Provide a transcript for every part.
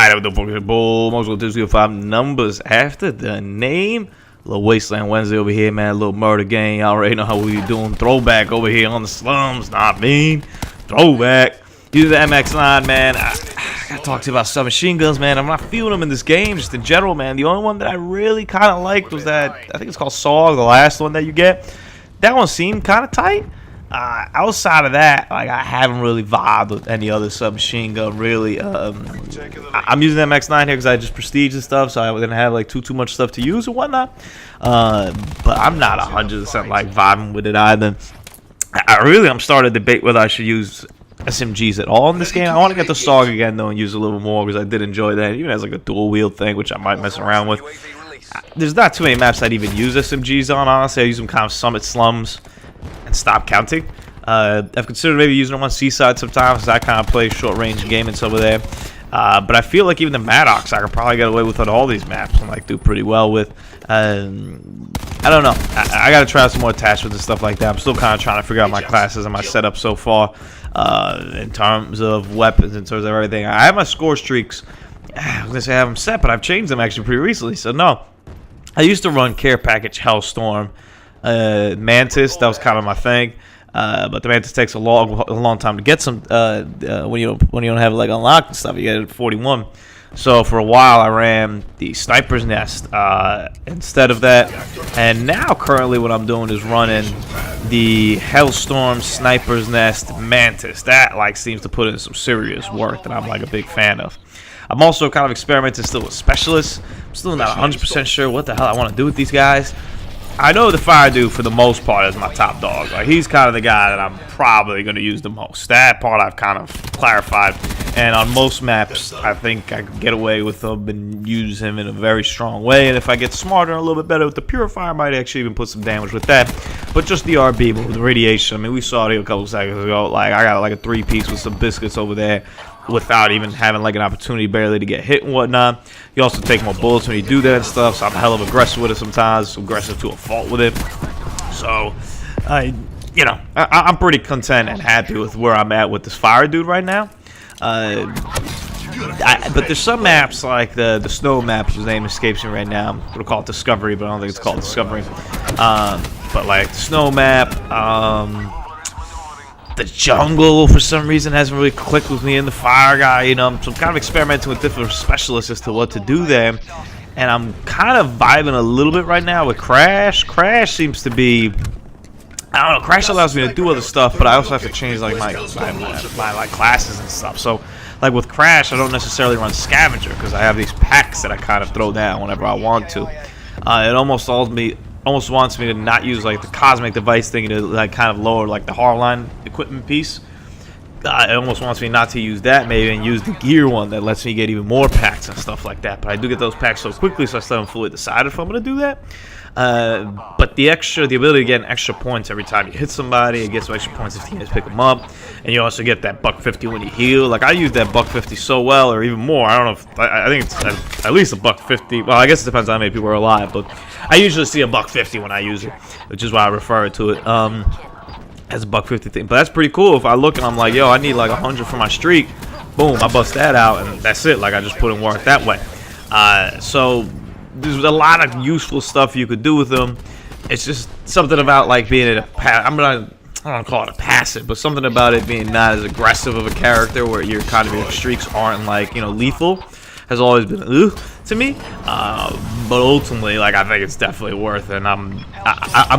Alright, the bull, most of the 5 numbers after the name. Little Wasteland Wednesday over here, man. A little murder game. Y'all already know how we doing. Throwback over here on the slums. Not mean. Throwback. Use the MX9, man. I gotta talk to you about submachine guns, man. I'm not feeling them in this game, just in general, man. The only one that I really kind of liked was that, I think it's called Saw, the last one that you get. That one seemed kind of tight. Outside of that, like, I haven't really vibed with any other submachine gun, really. I'm using the MX9 here because I just prestige and stuff, so I didn't have like too much stuff to use and whatnot. But I'm not 100% like vibing with it either. I'm starting to debate whether I should use SMGs at all in this game. I want to get the SOG again though and use a little more because I did enjoy that. Even as like a dual wield thing, which I might mess around with. There's not too many maps I'd even use SMGs on, honestly. I use them kind of Summit slums and stop counting. I've considered maybe using them on Seaside sometimes because I kind of play short range gaming over there. But I feel like even the Maddox I could probably get away with on all these maps and like do pretty well with. I don't know. I gotta try some more attachments and stuff like that. I'm still kind of trying to figure out my classes and my setup so far in terms of weapons, in terms of everything. I have my score streaks. I was gonna say I have them set, but I've changed them actually pretty recently. So no, I used to run Care Package Hellstorm, Mantis. That was kind of my thing. But the Mantis takes a long time to get some when you don't have it like unlocked and stuff. You get it at 41. So for a while I ran the Sniper's Nest instead of that, and now currently what I'm doing is running the Hellstorm Sniper's Nest Mantis. That like seems to put in some serious work that I'm like a big fan of. I'm also kind of experimenting still with Specialists. I'm still not 100% sure what the hell I want to do with these guys. I know the Fire Dude for the most part is my top dog. Like, he's kind of the guy that I'm probably going to use the most. That part I've kind of clarified. And on most maps, I think I could get away with him and use him in a very strong way. And if I get smarter and a little bit better with the Purifier, I might actually even put some damage with that. But just the RB, but with the radiation, I mean, we saw it a couple seconds ago. Like, I got like a 3-piece with some biscuits over there without even having like an opportunity barely to get hit and whatnot. You also take more bullets when you do that and stuff, so I'm hell of aggressive with it sometimes, aggressive to a fault with it. So, I'm pretty content and happy with where I'm at with this Fire Dude right now. But there's some maps like the snow map, whose name escapes me right now. We'll call it Discovery, but I don't think it's called Discovery. But like the snow map, the jungle for some reason hasn't really clicked with me, in the fire guy, you know. So I'm kind of experimenting with different specialists as to what to do there, and I'm kind of vibing a little bit right now with Crash. Crash seems to be, I don't know, Crash allows me to do other stuff, but I also have to change like my like classes and stuff. So like with Crash, I don't necessarily run Scavenger because I have these packs that I kind of throw down whenever I want to. It almost wants me to not use like the cosmic device thing to like kind of lower like the hardline equipment piece. It almost wants me not to use that, maybe, and use the gear one that lets me get even more packs and stuff like that. But I do get those packs so quickly, so I still haven't fully decided if I'm going to do that. But the ability to get an extra points every time you hit somebody, it gets some extra points if you guys pick them up, and you also get that $150 when you heal. Like, I use that $150 so well, or even more. I don't know if I think it's at least $150. Well, I guess it depends on how many people are alive, but I usually see $150 when I use it, which is why I refer to it as a $150 thing. But that's pretty cool. If I look and I'm like, yo, I need like 100 for my streak, boom, I bust that out, and that's it. Like, I just put in work that way. So there's a lot of useful stuff you could do with them. It's just something about like being I don't call it a passive, but something about it being not as aggressive of a character, where your kind of your streaks aren't like, you know, lethal, has always been to me. But ultimately, like, I think it's definitely worth it. And I'm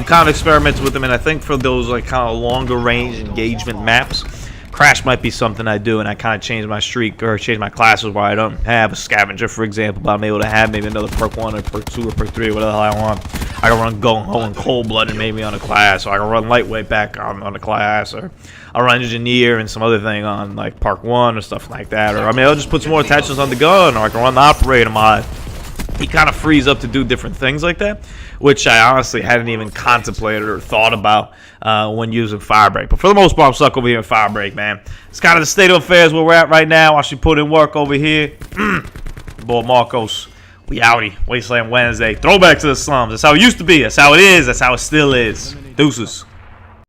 kind of experimenting with them, and I think for those like kind of longer range engagement maps, Crash might be something I do, and I kind of change my streak or change my classes where I don't have a Scavenger, for example, but I'm able to have maybe another perk 1 or perk 2 or perk 3 or whatever the hell I want. I can run Gung-Ho and Cold-Blooded maybe on a class, or I can run Lightweight back on a class, or I'll run Engineer and some other thing on like Park 1 or stuff like that. Or I mean, I'll just put some more attachments on the gun, or I can run the Operator mod. He kind of frees up to do different things like that, which I honestly hadn't even contemplated or thought about when using Firebreak. But for the most part, I'm stuck over here in Firebreak, man. It's kind of the state of affairs where we're at right now. I should put in work over here. Boy, Marcos, we outie. Wasteland Wednesday. Throwback to the slums. That's how it used to be. That's how it is. That's how it still is. Deuces.